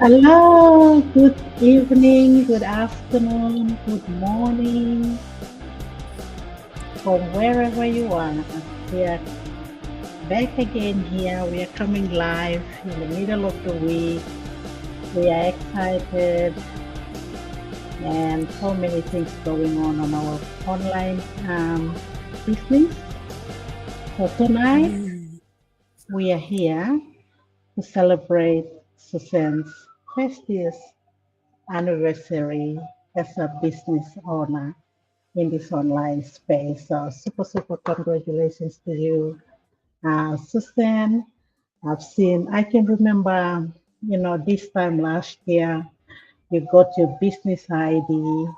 Hello, good evening, good afternoon, good morning from wherever you are. We are back again here. We are coming live in the middle of the week. We are excited and so many things going on our online business. So tonight we are here to celebrate Susan's 50th anniversary as a business owner in this online space. So super, super congratulations to you, Susan. I can remember, this time last year, you got your business ID,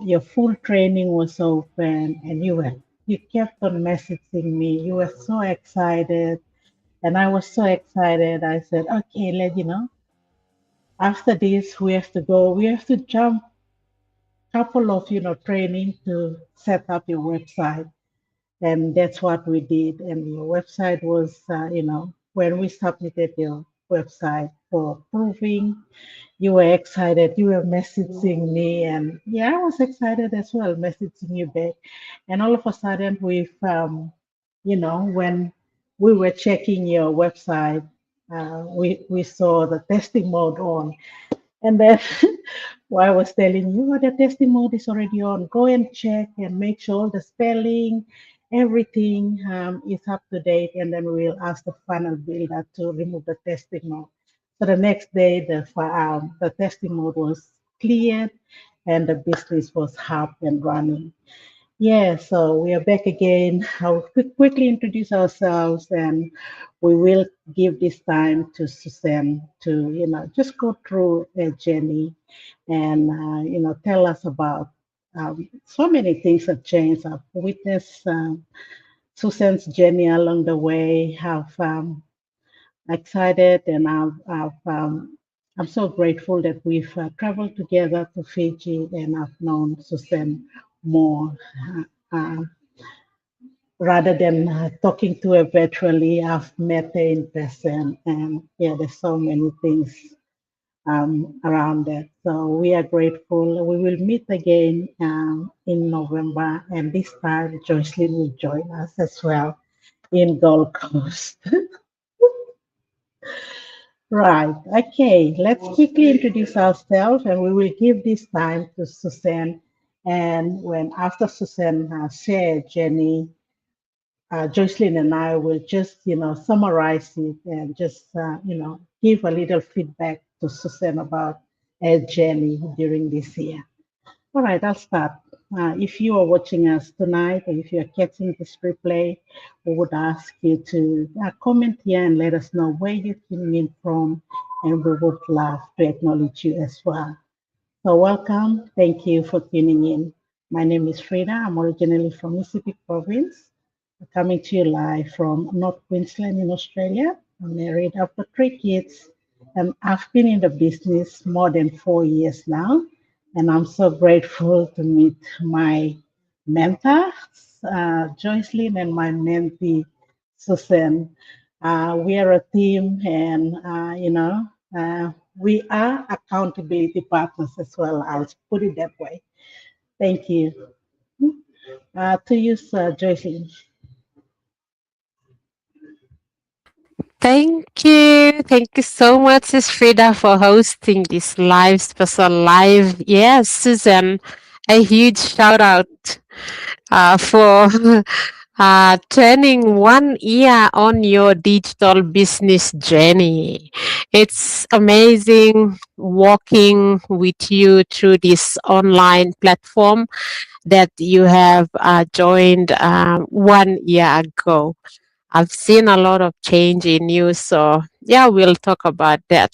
your full training was open, and you kept on messaging me. You were so excited, and I was so excited. I said, okay, after this, we have to go, we have to jump couple of, training to set up your website. And that's what we did. And your website was, when we submitted your website for approving, you were excited. You were messaging me, and yeah, I was excited as well, messaging you back. And all of a sudden, when we were checking your website, we saw the testing mode on, and then I was telling you, the testing mode is already on. Go and check and make sure the spelling, everything is up to date. And then we'll ask the funnel builder to remove the testing mode. So the next day, the testing mode was cleared and the business was up and running. Yeah, so we are back again. I'll quickly introduce ourselves and we will give this time to Suzanne to, just go through a journey and, tell us about so many things have changed. I've witnessed Suzanne's journey along the way, have excited and I'm so grateful that we've traveled together to Fiji and I've known Suzanne more. Uh, Rather than talking to her virtually, I've met her in person, and yeah, there's so many things around that. So we are grateful. We will meet again in November, and this time Jocelyn will join us as well in Gold Coast. Right. Okay. Let's quickly introduce ourselves, and we will give this time to Suzanne. And when after Suzanne share Jenny, Jocelyn and I will just, summarize it and just, give a little feedback to Susan about her journey during this year. All right, I'll start. If you are watching us tonight, or if you are catching this replay, we would ask you to comment here and let us know where you're tuning in from, and we would love to acknowledge you as well. So, welcome. Thank you for tuning in. My name is Frida. I'm originally from Mississippi Province, coming to you live from North Queensland in Australia. I'm married, I've got 3 kids, and I've been in the business more than 4 years now. And I'm so grateful to meet my mentor, Joycelyn, and my mentee, Susan. We are a team, and we are accountability partners as well. I'll put it that way. Thank you. To you, Joycelyn. Thank you. Thank you so much, Ms. Frida, for hosting this live, special live. Yes, Susan, a huge shout out for turning 1 year on your digital business journey. It's amazing walking with you through this online platform that you have joined 1 year ago. I've seen a lot of change in you. So, yeah, we'll talk about that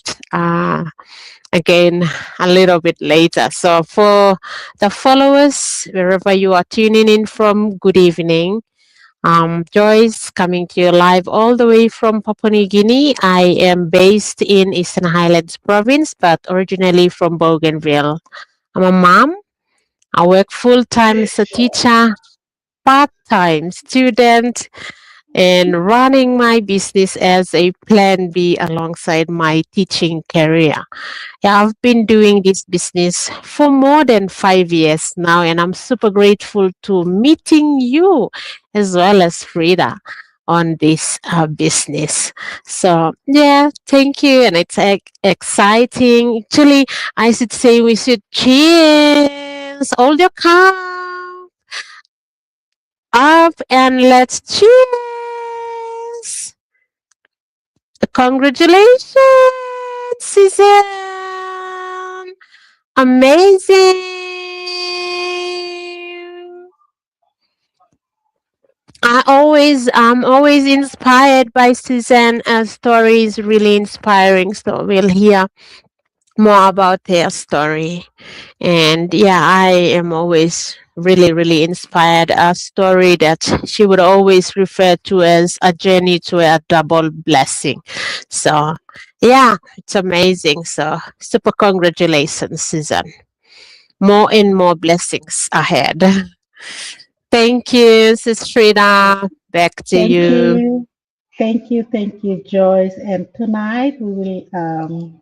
again a little bit later. So, for the followers, wherever you are tuning in from, good evening. Joyce coming to you live all the way from Papua New Guinea. I am based in Eastern Highlands Province, but originally from Bougainville. I'm a mom. I work full time as a teacher, part time student, and running my business as a plan B alongside my teaching career. Yeah, I've been doing this business for more than 5 years now, and I'm super grateful to meeting you as well as Frida on this business. So, yeah, thank you. And it's exciting. Actually, I should say we should cheers. Hold your cup up and let's cheers. Congratulations, Suzanne. Amazing. I'm always inspired by Suzanne. Her story is really inspiring. So we'll hear more about her story. And yeah, I am always really inspired. A story that she would always refer to as a journey to a double blessing. So yeah, it's amazing. So super congratulations, Suzanne. More and more blessings ahead. Thank you, Sis Frida. Back to Thank you. you. Thank you, Joyce. And tonight we will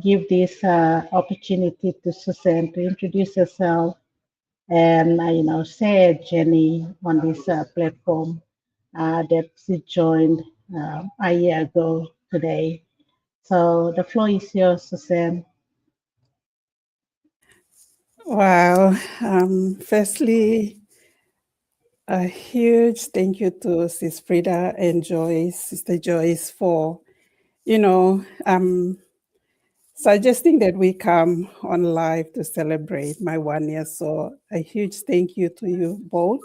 give this opportunity to Susan to introduce herself and share a journey on this platform that she joined a year ago today. So the floor is yours, Susan. Wow. Firstly, a huge thank you to Sis Frida and Joyce, Sister Joyce, for, suggesting that we come on live to celebrate my 1 year. So a huge thank you to you both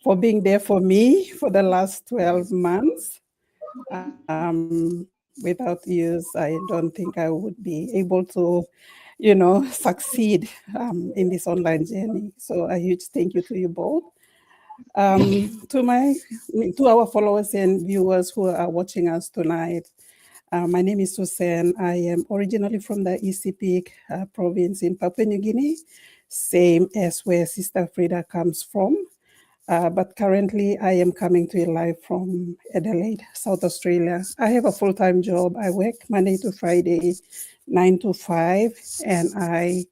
for being there for me for the last 12 months. Without you, I don't think I would be able to, succeed in this online journey. So a huge thank you to you both. To our followers and viewers who are watching us tonight, my name is Susan. I am originally from the Isipik province in Papua New Guinea, same as where Sister Frida comes from. But currently, I am coming to you live from Adelaide, South Australia. I have a full-time job. I work Monday to Friday, 9 to 5, and I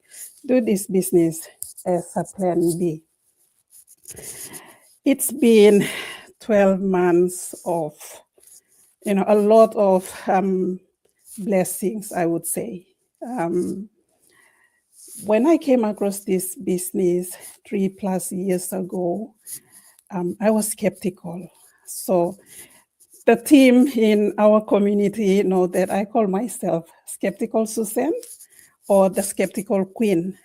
do this business as a plan B. It's been 12 months of, a lot of blessings, I would say. When I came across this business 3+ years ago, I was skeptical. So the team in our community know that I call myself Skeptical Susan or the Skeptical Queen.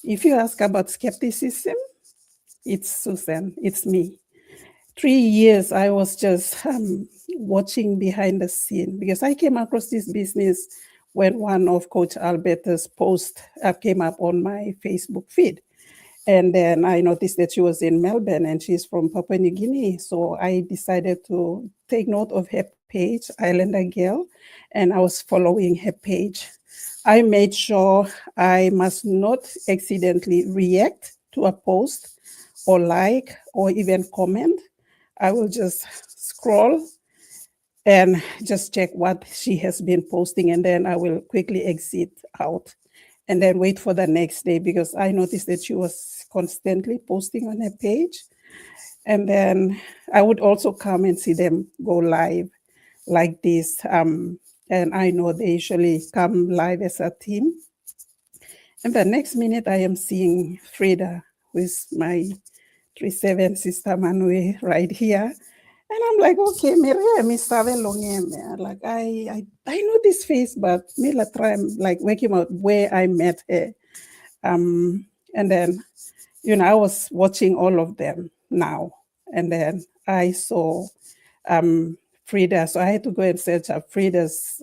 If you ask about skepticism, it's Susan, it's me. 3 years I was just watching behind the scene because I came across this business when one of Coach Alberta's posts came up on my Facebook feed. And then I noticed that she was in Melbourne and she's from Papua New Guinea. So I decided to take note of her page, Islander Girl, and I was following her page. I made sure I must not accidentally react to a post or like or even comment. I will just scroll and just check what she has been posting, and then I will quickly exit out and then wait for the next day because I noticed that she was constantly posting on her page. And then I would also come and see them go live like this. And I know they usually come live as a team. And the next minute I am seeing Frida with my 37 sister Manue right here. And I'm like, okay, Miria, me sabe longem. Like I know this face, but me la try like working out where I met her. And then, I was watching all of them now. And then I saw Frida. So I had to go and search up Frida's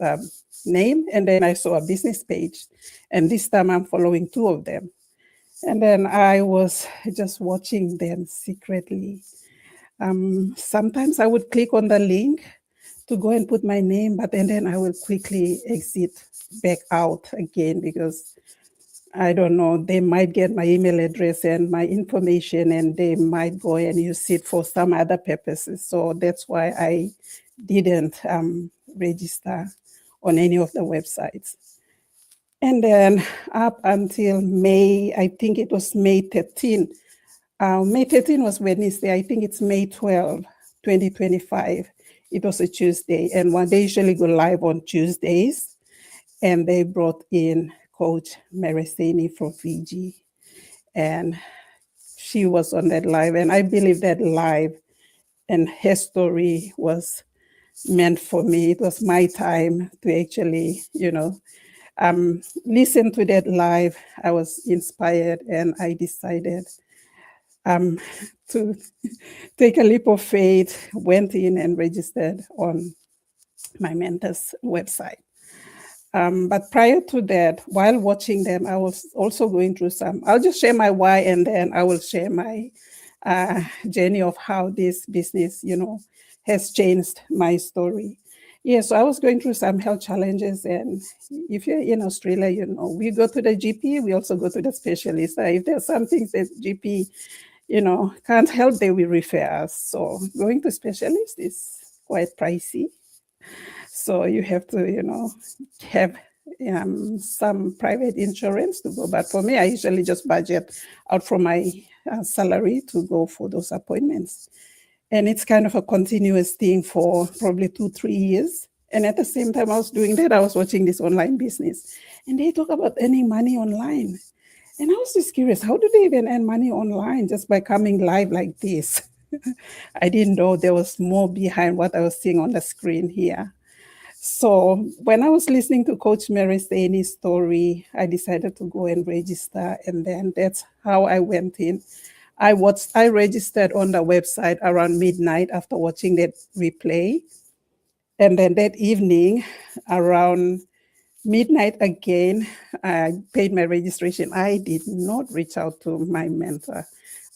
name. And then I saw a business page. And this time I'm following 2 of them. And then I was just watching them secretly. Sometimes I would click on the link to go and put my name, but then I will quickly exit back out again because I don't know, they might get my email address and my information, and they might go and use it for some other purposes. So that's why I didn't register on any of the websites. And then up until May, I think it was May 13. May 13 was Wednesday. I think it's May 12, 2025. It was a Tuesday. And they usually go live on Tuesdays. And they brought in Coach Mereseni from Fiji. And she was on that live. And I believe that live and her story was meant for me. It was my time to actually, listen to that live. I was inspired, and I decided to take a leap of faith, went in and registered on my mentor's website. But prior to that, while watching them, I was also going through I'll just share my why, and then I will share my journey of how this business, has changed my story. Yeah, so I was going through some health challenges, and if you're in Australia, we go to the GP, we also go to the specialist. If there's some things that GP, can't help, they will refer us. So going to specialist is quite pricey. So you have to, have some private insurance to go. But for me, I usually just budget out from my salary to go for those appointments. And it's kind of a continuous thing for probably 2-3 years. And at the same time I was doing that, I was watching this online business. And they talk about earning money online. And I was just curious, how do they even earn money online just by coming live like this? I didn't know there was more behind what I was seeing on the screen here. So when I was listening to Coach Mereseni's story, I decided to go and register. And then that's how I went in. I registered on the website around midnight after watching that replay. And then that evening, around midnight again, I paid my registration. I did not reach out to my mentor.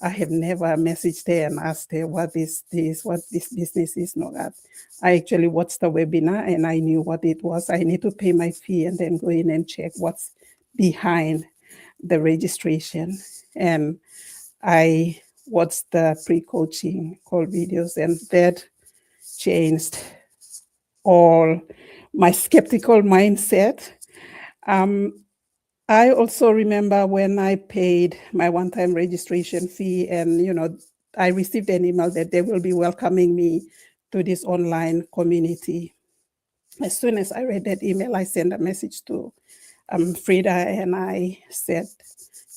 I have never messaged her and asked her what is this, what this business is. No, that. I actually watched the webinar and I knew what it was. I need to pay my fee and then go in and check what's behind the registration. And I watched the pre-coaching call videos, and that changed all my skeptical mindset. I also remember when I paid my one-time registration fee, and I received an email that they will be welcoming me to this online community. As soon as I read that email, I sent a message to Frida, and I said,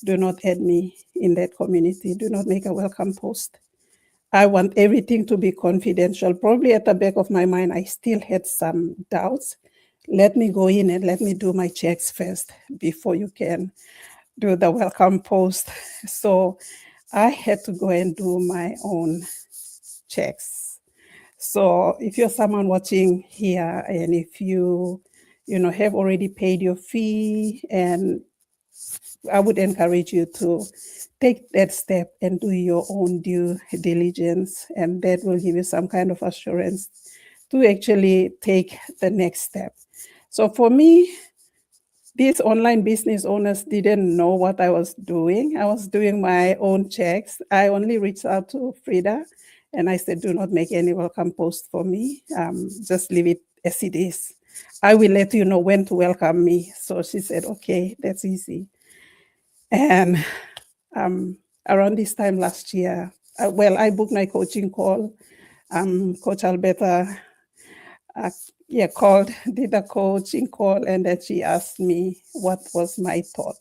do not add me in that community. Do not make a welcome post. I want everything to be confidential. Probably at the back of my mind, I still had some doubts. Let me go in and let me do my checks first before you can do the welcome post. So I had to go and do my own checks. So if you're someone watching here, and if you have already paid your fee, and I would encourage you to take that step and do your own due diligence, and that will give you some kind of assurance to actually take the next step. So for me, these online business owners didn't know what I was doing. I was doing my own checks. I only reached out to Frida and I said, do not make any welcome post for me. Just leave it as it is. I will let you know when to welcome me. So she said, okay, that's easy. And around this time last year, I booked my coaching call. Coach Alberta did a coaching call, and then she asked me what was my thought.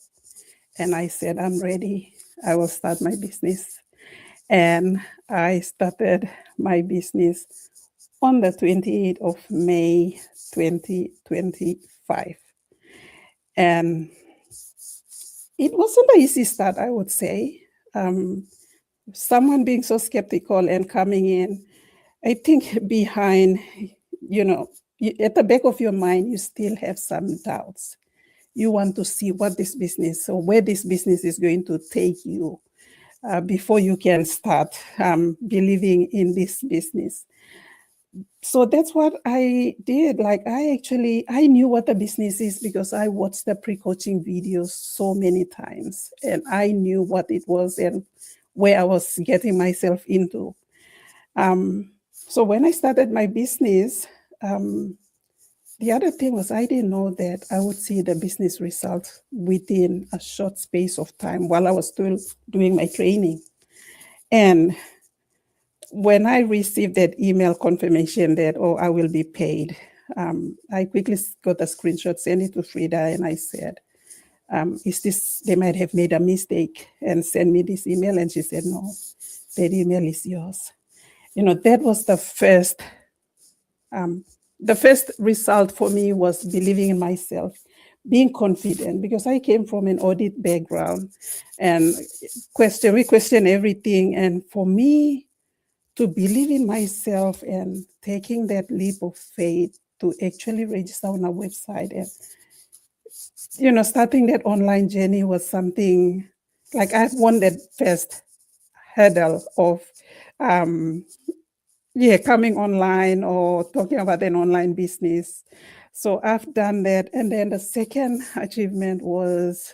And I said, I'm ready. I will start my business. And I started my business on the 28th of May, 2025. And it wasn't an easy start, I would say. Someone being so skeptical and coming in, I think behind, at the back of your mind, you still have some doubts. You want to see where this business is going to take you before you can start believing in this business. So that's what I did. Like I knew what the business is because I watched the pre-coaching videos so many times, and I knew what it was and where I was getting myself into. So when I started my business, the other thing was I didn't know that I would see the business results within a short space of time while I was still doing my training. And when I received that email confirmation that, oh, I will be paid, I quickly got a screenshot, sent it to Frida, and I said, is this, they might have made a mistake and send me this email. And she said, no, that email is yours. You know, that was the first result for me was believing in myself, being confident, because I came from an audit background and we question everything. And for me to believe in myself and taking that leap of faith to actually register on a website and, you know, starting that online journey was something like I've won that first hurdle of, coming online or talking about an online business. So I've done that. And then the second achievement was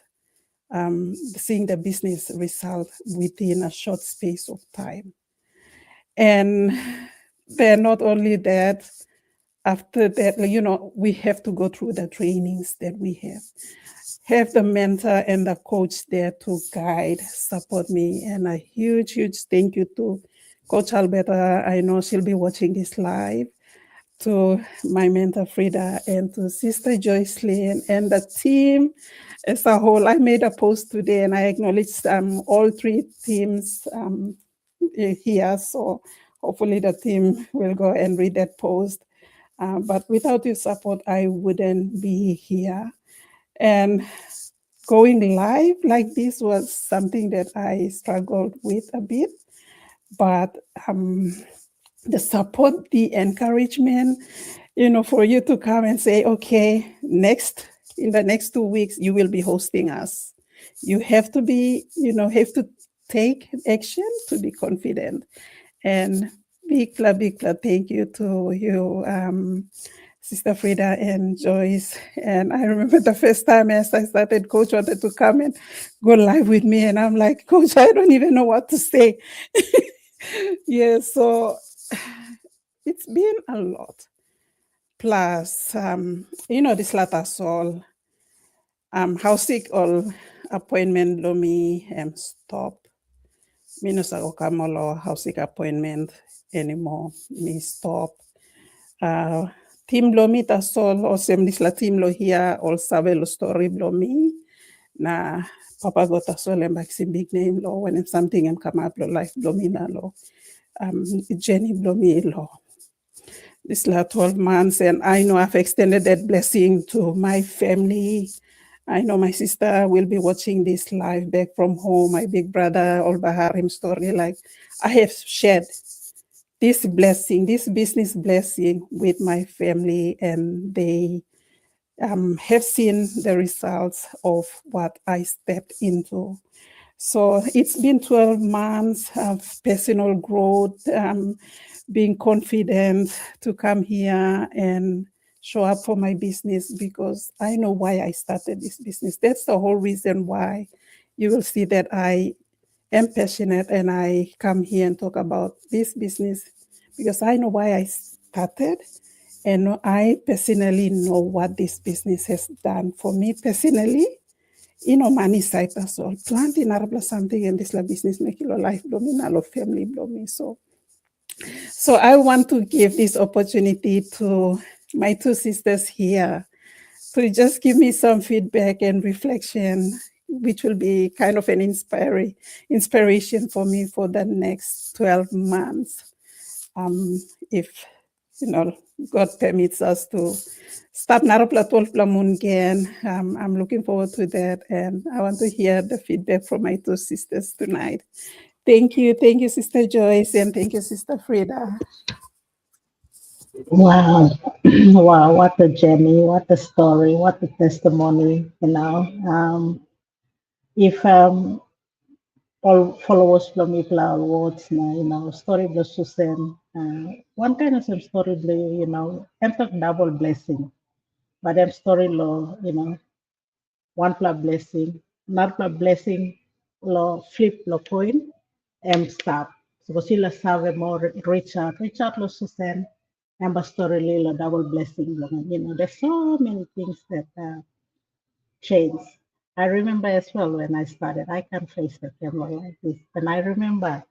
seeing the business result within a short space of time. And then not only that, after that, you know, we have to go through the trainings that we have the mentor and the coach there to guide, support me. And a huge, huge thank you to Coach Alberta. I know she'll be watching this live. To my mentor Frida and to Sister Joycelyn and the team as a whole. I made a post today and I acknowledged all three teams here. So hopefully the team will go and read that post. But without your support, I wouldn't be here. And going live like this was something that I struggled with a bit. But the support, the encouragement, you know, for you to come and say, okay, in the next 2 weeks, you will be hosting us. You have to be, you know, have to take action to be confident. And big thank you to you, Sister Frida and Joyce. And I remember the first time as I started, Coach wanted to come and go live with me. And I'm like, Coach, I don't even know what to say. Yeah, so it's been a lot. Plus, you know, this latter soul, how sick all appointment lomi stop. Minus okamolo how sick appointment anymore. Me stop. Team lomi ta sol o semlis la team lo here all sabe lo story lomi. Na papa got a sol and back big name lo when something and come up lo life lomi na lo. Jenny lomi lo. This last 12 months, and I know I've extended that blessing to my family. I know my sister will be watching this live back from home, my big brother, Al Baharim story. Like I have shared this blessing, this business blessing with my family, and they have seen the results of what I stepped into. So it's been 12 months of personal growth, being confident to come here and show up for my business because I know why I started this business. That's the whole reason why you will see that I am passionate and I come here and talk about this business because I know why I started and I personally know what this business has done for me personally. You know, money side as well. Planting arabla something and this la business make your life blooming, our family blooming. So I want to give this opportunity to my two sisters here to just give me some feedback and reflection, which will be kind of an inspiration for me for the next 12 months. If, you know, God permits us to start Narapla 12 Plamun again. I'm looking forward to that. And I want to hear the feedback from my two sisters tonight. Thank you, Sister Joyce, and thank you, Sister Frida. Wow. Wow, what a journey, what a story, what a testimony, you know. If all followers from Ipla Awards na, story blo Susan. One kind of some story blo, entok double blessing. But them story lo, one plus blessing, not plus blessing lo flip lo coin, stop. So sila sabe more Richard lo Susan, and the story lo double blessing lo. There's so many things that change. I remember as well when I started, I can't face the camera like this. And I remember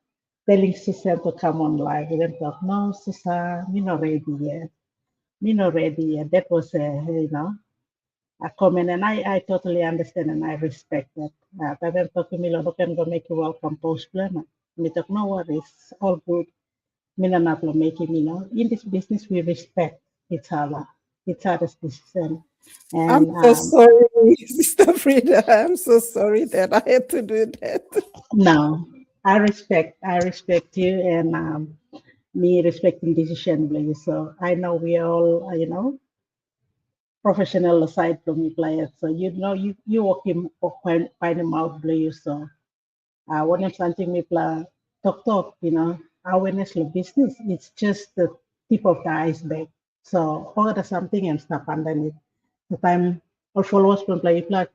telling Susan to come on live. And then thought, no, Susan, me not ready yet. Me not ready yet. That was a comment, and I totally understand and I respect that. But then talk to me, look, I'm gonna make you welcome post plan. Me talk, no worries, all good. Me not making, in this business we respect each other's decision. I'm And so sorry, Sister Frida. I'm so sorry that I had to do that. no, I respect you, and me respecting decision, please. So I know we all, professional aside from me players. So you work him or find him out, please. So when I'm something me play talk, awareness of business, it's just the tip of the iceberg. So order something and stuff underneath. The time or followers from play like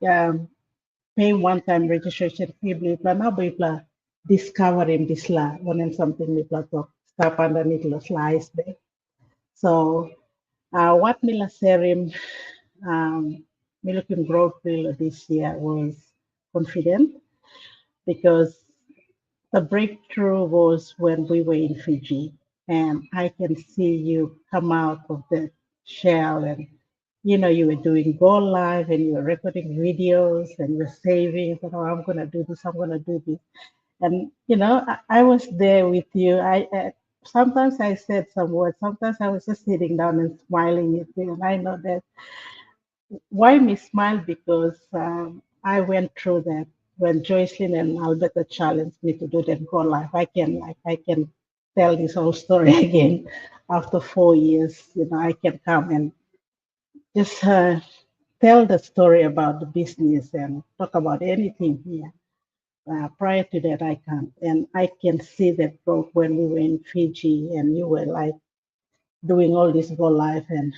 pay one time registration fee beli plan na beli plan discovering this la when something beli plan to stop underneath the slice there. So what Mila Serim me looking growth this year was confident because the breakthrough was when we were in Fiji, and I can see you come out of the shell, and you were doing go live and you were recording videos and you're saving. I'm gonna do this. I'm gonna do this, and I was there with you. I sometimes I said some words. Sometimes I was just sitting down and smiling at you, and I know that why me smile because I went through that when Joycelyn and Alberta challenged me to do that go live. I can tell this whole story again after 4 years. I can come and just tell the story about the business and talk about anything here. Prior to that, I can't, and I can see that growth when we were in Fiji and you were like doing all this go live, and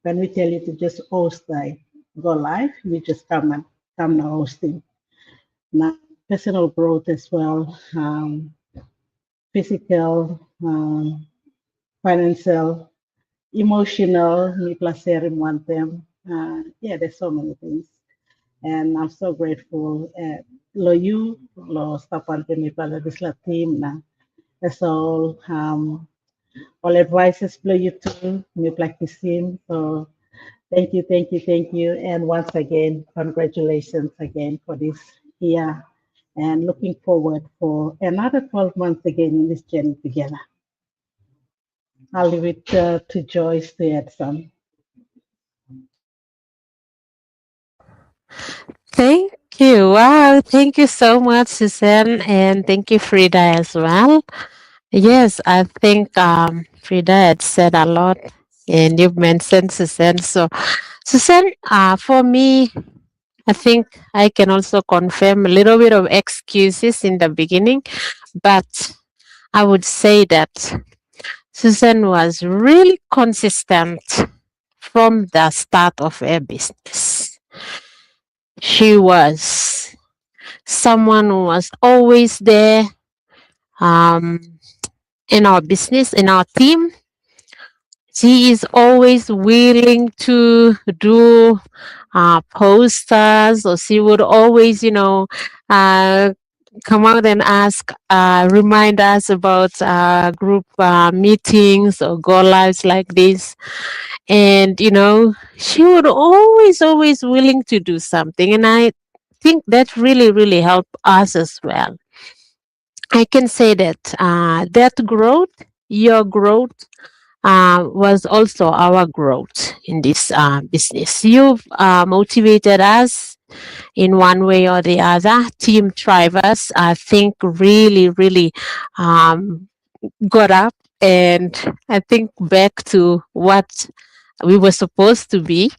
when we tell you to just host like go live, you just come to hosting. Now, personal growth as well, physical, financial, emotional, me placer in one them. Yeah, there's so many things. And I'm so grateful. Lo you, lo stapan mi pala disla team na. That's all advices blow you too, me practicing. So thank you, thank you, thank you. And once again, congratulations again for this year. And looking forward for another 12 months again in this journey together. I'll leave it to Joyce to add some. Thank you. Wow. Thank you so much, Suzanne. And thank you, Frida, as well. Yes, I think Frida had said a lot. And you've mentioned Suzanne. So, Suzanne, for me, I think I can also confirm a little bit of excuses in the beginning, but I would say that Susan was really consistent from the start of her business. She was someone who was always there um, in our business, in our team. She is always willing to do posters, or she would always, uh, come out and ask, remind us about group meetings or go lives like this. And, she would always willing to do something. And I think that really, really helped us as well. I can say that that growth, your growth, was also our growth in this business. You've motivated us in one way or the other. Team Thrivers, I think, really, really got up and I think back to what we were supposed to be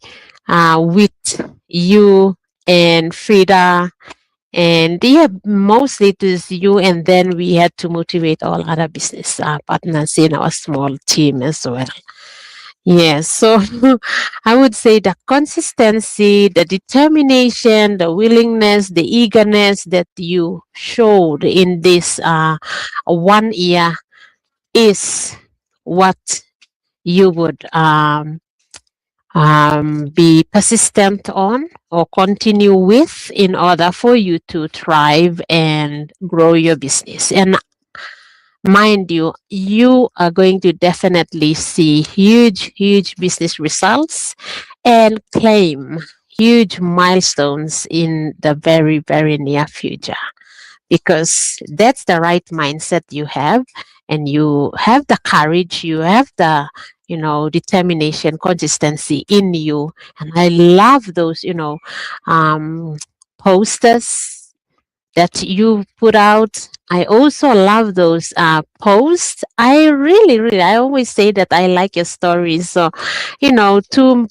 with you and Frida And yeah, mostly it is you, and then we had to motivate all other business partners in our small team as well. Yes, so I would say the consistency, the determination, the willingness, the eagerness that you showed in this 1 year is what you would be persistent on or continue with in order for you to thrive and grow your business. And mind you, you are going to definitely see huge business results and claim huge milestones in the very near future, because that's the right mindset you have, and you have the courage, you have the determination, consistency in you. And I love those posters that you put out. I also love those posts. I really, I always say that I like your stories. So, to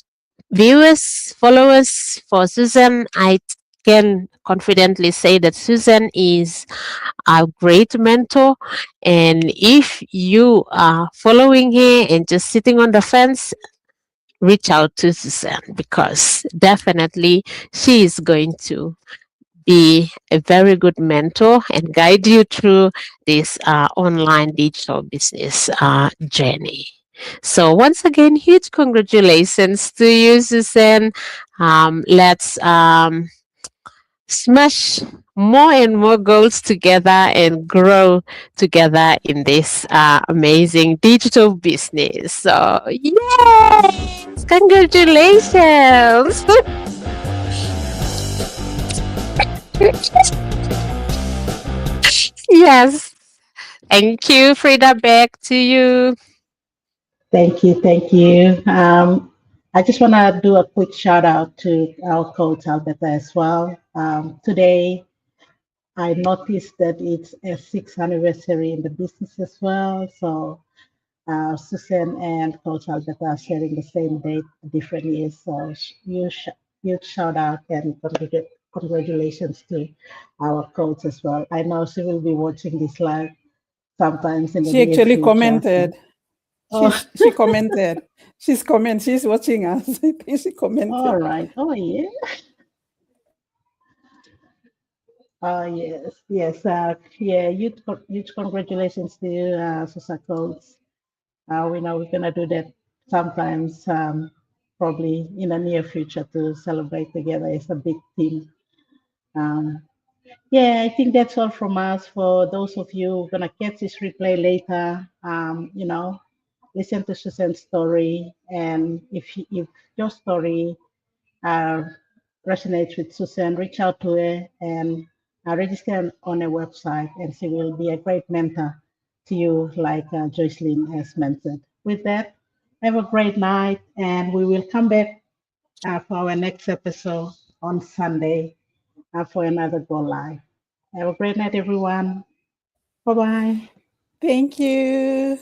viewers, followers for Susan, I can confidently say that Susan is a great mentor. And if you are following her and just sitting on the fence, reach out to Susan, because definitely she is going to be a very good mentor and guide you through this online digital business journey. So once again, huge congratulations to you, Susan. Let's smash more and more goals together and grow together in this amazing digital business. So, yay! Congratulations! Yes. Thank you, Frida. Back to you. Thank you, thank you. I just want to do a quick shout out to our coach Alberta as well. Today, I noticed that it's a 6th anniversary in the business as well. So Susan and Coach Alberta are sharing the same date, different years. So huge shout out and congratulations to our coach as well. I know she will be watching this live sometimes in the She near actually future. commented. Oh. She commented. She's watching us. I think she commented. All right. Oh, yeah. Yes. Yeah, huge congratulations to you, Susa Coates. We know we're gonna do that sometimes, probably in the near future, to celebrate together as a big team. Yeah, I think that's all from us. For those of you who are gonna catch this replay later, listen to Susan's story, and if your story uh, resonates with Susan, reach out to her and register on a website, and she will be a great mentor to you, like Joycelyn has mentioned. With that, have a great night, and we will come back for our next episode on Sunday for another Go Live. Have a great night, everyone. Bye-bye. Thank you.